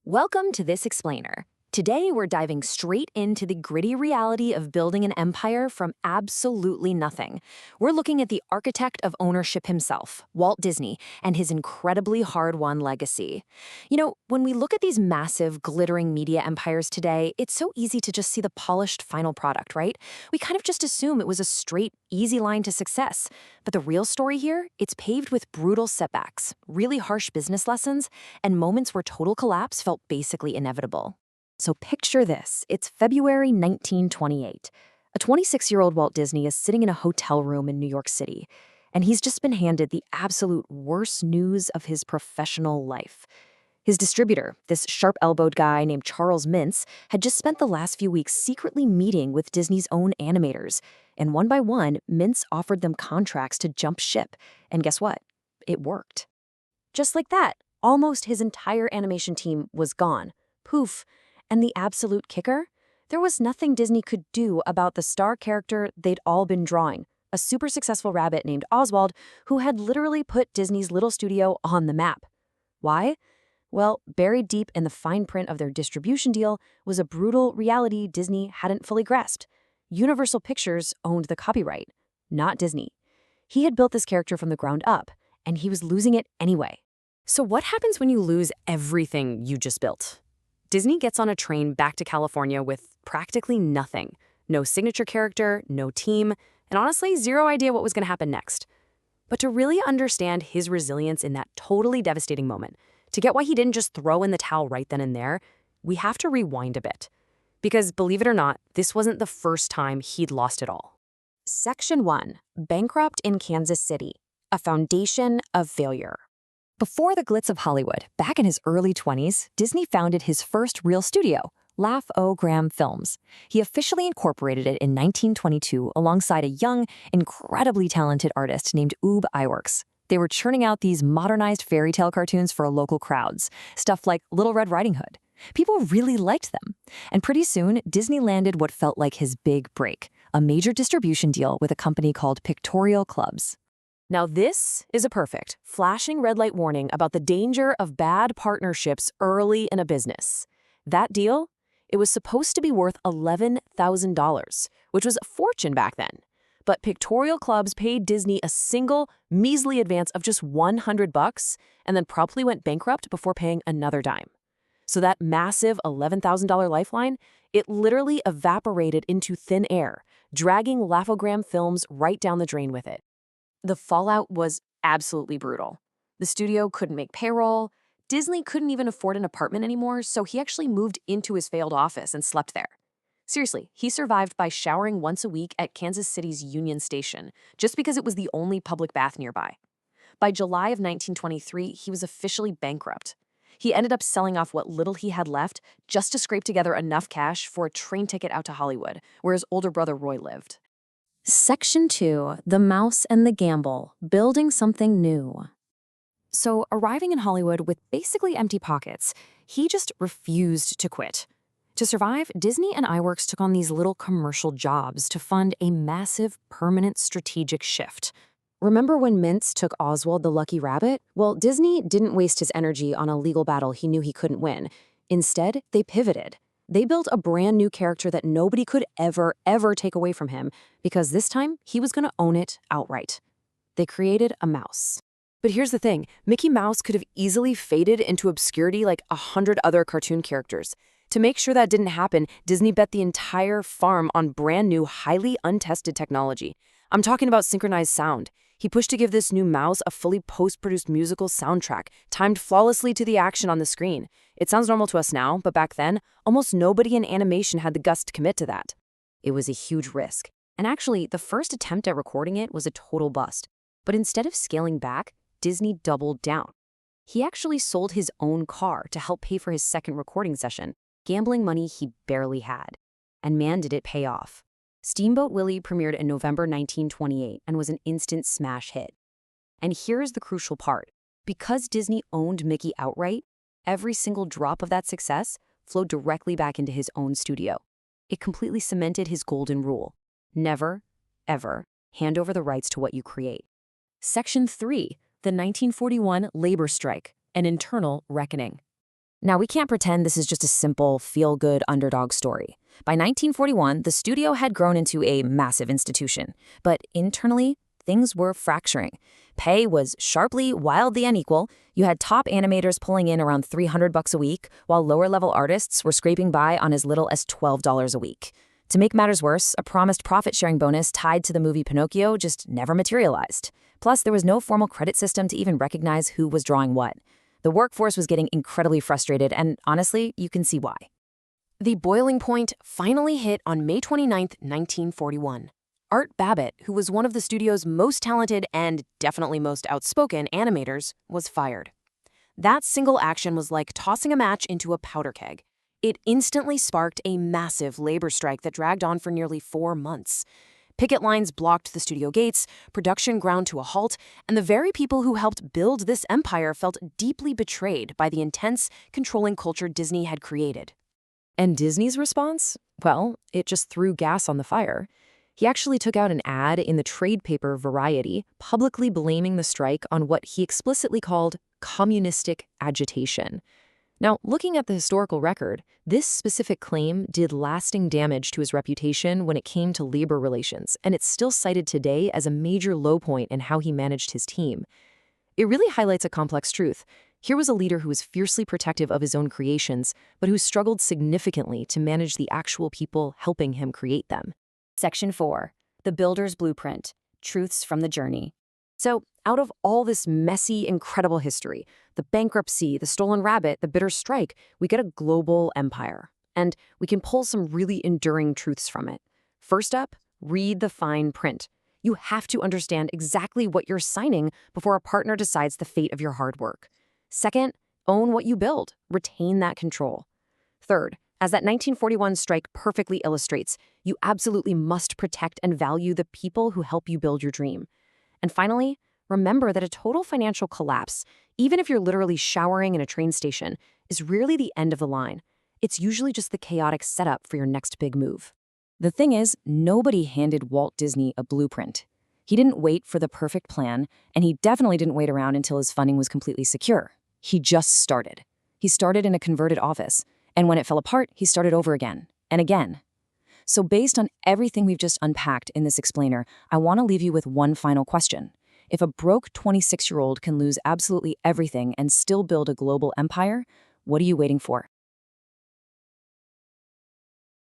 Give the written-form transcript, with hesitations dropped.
Welcome to This Explainer. Today, we're diving straight into the gritty reality of building an empire from absolutely nothing. We're looking at the architect of ownership himself, Walt Disney, and his incredibly hard-won legacy. When we look at these massive, glittering media empires today, it's so easy to just see the polished final product, right? We kind of just assume it was a straight, easy line to success. But the real story here, it's paved with brutal setbacks, really harsh business lessons, and moments where total collapse felt basically inevitable. So picture this. It's February 1928. A 26-year-old Walt Disney is sitting in a hotel room in New York City, and he's just been handed the absolute worst news of his professional life. His distributor, this sharp-elbowed guy named Charles Mintz, had just spent the last few weeks secretly meeting with Disney's own animators, and one by one, Mintz offered them contracts to jump ship. And guess what? It worked. Just like that, almost his entire animation team was gone. Poof. And the absolute kicker? There was nothing Disney could do about the star character they'd all been drawing, a super successful rabbit named Oswald, who had literally put Disney's little studio on the map. Why? Well, buried deep in the fine print of their distribution deal was a brutal reality Disney hadn't fully grasped. Universal Pictures owned the copyright, not Disney. He had built this character from the ground up, and he was losing it anyway. So what happens when you lose everything you just built? Disney gets on a train back to California with practically nothing. No signature character, no team, and honestly, zero idea what was going to happen next. But to really understand his resilience in that totally devastating moment, to get why he didn't just throw in the towel right then and there, we have to rewind a bit. Because believe it or not, this wasn't the first time he'd lost it all. Section 1. Bankrupt in Kansas City. A foundation of failure. Before the glitz of Hollywood, back in his early 20s, Disney founded his first real studio, Laugh-O-Gram Films. He officially incorporated it in 1922 alongside a young, incredibly talented artist named Ub Iwerks. They were churning out these modernized fairy tale cartoons for local crowds, stuff like Little Red Riding Hood. People really liked them. And pretty soon, Disney landed what felt like his big break, a major distribution deal with a company called Pictorial Clubs. Now this is a perfect, flashing red light warning about the danger of bad partnerships early in a business. That deal? It was supposed to be worth $11,000, which was a fortune back then. But Pictorial Clubs paid Disney a single, measly advance of just $100 and then promptly went bankrupt before paying another dime. So that massive $11,000 lifeline, it literally evaporated into thin air, dragging Laugh-O-Gram Films right down the drain with it. The fallout was absolutely brutal. The studio couldn't make payroll. Disney couldn't even afford an apartment anymore, so he actually moved into his failed office and slept there. Seriously, he survived by showering once a week at Kansas City's Union Station, just because it was the only public bath nearby. By July of 1923, he was officially bankrupt. He ended up selling off what little he had left just to scrape together enough cash for a train ticket out to Hollywood, where his older brother Roy lived. Section 2. The Mouse and the Gamble. Building something new. So, arriving in Hollywood with basically empty pockets, he just refused to quit. To survive, Disney and Iwerks took on these little commercial jobs to fund a massive, permanent strategic shift. Remember when Mintz took Oswald the Lucky Rabbit? Well, Disney didn't waste his energy on a legal battle he knew he couldn't win. Instead, they pivoted. They built a brand new character that nobody could ever take away from him, because this time, he was going to own it outright. They created a mouse. But here's the thing, Mickey Mouse could have easily faded into obscurity like 100 other cartoon characters. To make sure that didn't happen, Disney bet the entire farm on brand new, highly untested technology. I'm talking about synchronized sound. He pushed to give this new mouse a fully post-produced musical soundtrack, timed flawlessly to the action on the screen. It sounds normal to us now, but back then, almost nobody in animation had the guts to commit to that. It was a huge risk. And actually, the first attempt at recording it was a total bust. But instead of scaling back, Disney doubled down. He actually sold his own car to help pay for his second recording session, gambling money he barely had. And man, did it pay off. Steamboat Willie premiered in November 1928 and was an instant smash hit. And here's the crucial part. Because Disney owned Mickey outright, every single drop of that success flowed directly back into his own studio. It completely cemented his golden rule. Never, ever hand over the rights to what you create. Section 3. The 1941 labor strike, an internal reckoning. Now, we can't pretend this is just a simple, feel-good underdog story. By 1941, the studio had grown into a massive institution, but internally, things were fracturing. Pay was sharply, wildly unequal. You had top animators pulling in around $300 a week, while lower-level artists were scraping by on as little as $12 a week. To make matters worse, a promised profit-sharing bonus tied to the movie Pinocchio just never materialized. Plus, there was no formal credit system to even recognize who was drawing what. The workforce was getting incredibly frustrated, and honestly, you can see why. The boiling point finally hit on May 29, 1941. Art Babbitt, who was one of the studio's most talented and definitely most outspoken animators, was fired. That single action was like tossing a match into a powder keg. It instantly sparked a massive labor strike that dragged on for nearly 4 months. Picket lines blocked the studio gates, production ground to a halt, and the very people who helped build this empire felt deeply betrayed by the intense, controlling culture Disney had created. And Disney's response? Well, it just threw gas on the fire. He actually took out an ad in the trade paper Variety, publicly blaming the strike on what he explicitly called communistic agitation. Now, looking at the historical record, this specific claim did lasting damage to his reputation when it came to labor relations, and it's still cited today as a major low point in how he managed his team. It really highlights a complex truth. Here was a leader who was fiercely protective of his own creations, but who struggled significantly to manage the actual people helping him create them. Section 4. The Builder's Blueprint. Truths from the Journey. So, out of all this messy, incredible history, the bankruptcy, the stolen rabbit, the bitter strike, we get a global empire. And we can pull some really enduring truths from it. First up, read the fine print. You have to understand exactly what you're signing before a partner decides the fate of your hard work. Second, own what you build. Retain that control. Third, as that 1941 strike perfectly illustrates, you absolutely must protect and value the people who help you build your dream. And finally, remember that a total financial collapse, even if you're literally showering in a train station, is rarely the end of the line. It's usually just the chaotic setup for your next big move. The thing is, nobody handed Walt Disney a blueprint. He didn't wait for the perfect plan, and he definitely didn't wait around until his funding was completely secure. He just started. He started in a converted office, and when it fell apart, he started over again, and again. So based on everything we've just unpacked in this explainer, I want to leave you with one final question. If a broke 26-year-old can lose absolutely everything and still build a global empire, what are you waiting for?